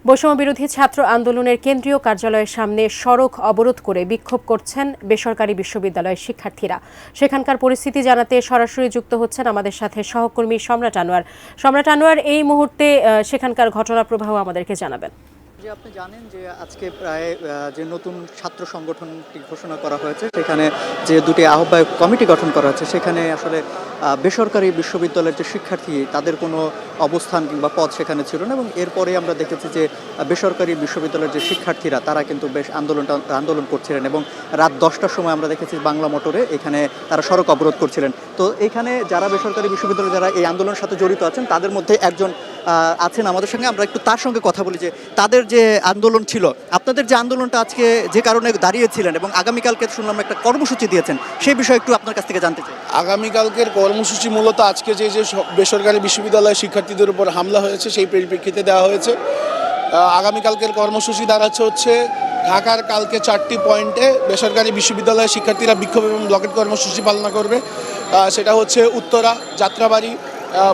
বৈষম্য বিরোধী ছাত্র আন্দোলনের কেন্দ্রীয় কার্যালয়ের সামনে সড়ক অবরোধ করে বিক্ষোভ করছেন বেসরকারি বিশ্ববিদ্যালয়ের শিক্ষার্থীরা। সেখানকার পরিস্থিতি জানাতে সরাসরি যুক্ত হচ্ছেন আমাদের সাথে সহকর্মী সম্রাট আনোয়ার। সম্রাট আনোয়ার, এই মুহূর্তে সেখানকার ঘটনা প্রবাহ আমাদেরকে জানাবেন। যে আপনি জানেন যে আজকে প্রায় যে নতুন ছাত্র সংগঠনটি ঘোষণা করা হয়েছে, সেখানে যে দুটি আহ্বায়ক কমিটি গঠন করা হয়েছে, সেখানে আসলে বেসরকারি বিশ্ববিদ্যালয়ের যে শিক্ষার্থী তাদের কোনো অবস্থান কিংবা পদ সেখানে ছিল না। এবং এরপরে আমরা দেখেছি যে বেসরকারি বিশ্ববিদ্যালয়ের যে শিক্ষার্থীরা তারা কিন্তু বেশ আন্দোলন করছিলেন এবং রাত 10টার সময় আমরা দেখেছি বাংলা মোটরে এখানে তারা সড়ক অবরোধ করছিলেন। তো এখানে যারা বেসরকারি বিশ্ববিদ্যালয়ে যারা এই আন্দোলনের সাথে জড়িত আছেন তাদের মধ্যে একজন আছেন আমাদের সঙ্গে, আমরা একটু তার সঙ্গে কথা বলি যে তাদের যে আন্দোলন ছিল, আপনাদের যে আন্দোলনটা আজকে যে কারণে দাঁড়িয়েছিলেন এবং আগামীকালকে শুনলাম একটা কর্মসূচি দিয়েছেন, সেই বিষয়ে একটু আপনার কাছ থেকে জানতে চাই। আগামীকালকের কর্মসূচি মূলত আজকে যে বেসরকারি বিশ্ববিদ্যালয়ের শিক্ষার্থীদের উপর হামলা হয়েছে সেই পরিপ্রেক্ষিতে দেওয়া হয়েছে। আগামীকালকের কর্মসূচি দাঁড়াচ্ছে হচ্ছে ঢাকার কালকে 4টি পয়েন্টে বেসরকারি বিশ্ববিদ্যালয়ের শিক্ষার্থীরা বিক্ষোভ এবং ব্লকেট কর্মসূচি পালন করবে। সেটা হচ্ছে উত্তরা, যাত্রাবাড়ি,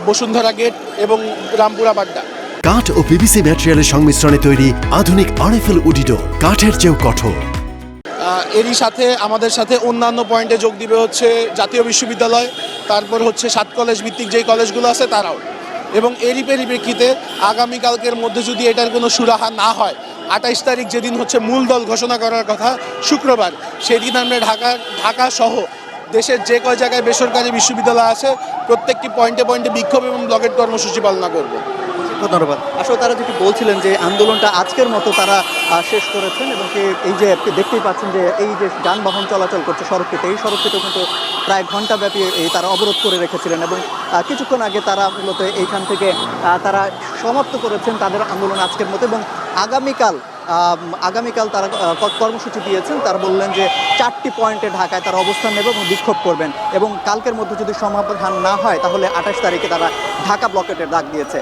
বসুন্ধরা গেট এবং রামপুরা বাড্ডা। কাঠ ও পিভিসি ম্যাটেরিয়ালের সংমিশ্রণে তৈরি আধুনিক আরএফএল উডিডোর, কাঠের চেয়েও কঠোর। এরই সাথে আমাদের সাথে অন্যান্য পয়েন্টে যোগ দিবে হচ্ছে জাতীয় বিশ্ববিদ্যালয়, তারপর হচ্ছে 7 কলেজ ভিত্তিক যেই কলেজগুলো আছে তারাও। এবং এরই পরিপ্রেক্ষিতে আগামীকালকের মধ্যে যদি এটার কোনো সুরাহা না হয়, 28 তারিখ যেদিন হচ্ছে মূল দল ঘোষণা করার কথা শুক্রবার, সেদিন আমরা ঢাকা সহ দেশের যে কয় জায়গায় বেসরকারি বিশ্ববিদ্যালয় আছে প্রত্যেকটি পয়েন্টে পয়েন্টে বিক্ষোভ এবং ব্লকেট কর্মসূচি পালন করব। ধন্যবাদ। আসলে তারা যেটি বলছিলেন যে আন্দোলনটা আজকের মতো তারা শেষ করেছেন এবং এই যে দেখতেই পাচ্ছেন যে এই যে যানবাহন চলাচল করছে সড়কটিতে, এই সড়কটিতে কিন্তু প্রায় ঘণ্টাব্যাপী তারা অবরোধ করে রেখেছিলেন এবং কিছুক্ষণ আগে তারা মূলত এইখান থেকে তারা সমাপ্ত করেছেন তাদের আন্দোলন আজকের মতো। এবং আগামীকাল তারা কর্মসূচি দিয়েছেন। তারা বললেন যে 4টি পয়েন্টে ঢাকায় তারা অবস্থান নেবে এবং বিক্ষোভ করবেন এবং কালকের মধ্যে যদি সমাধান না হয় তাহলে 28 তারিখে তারা ঢাকা ব্লকেটের ডাক দিয়েছে।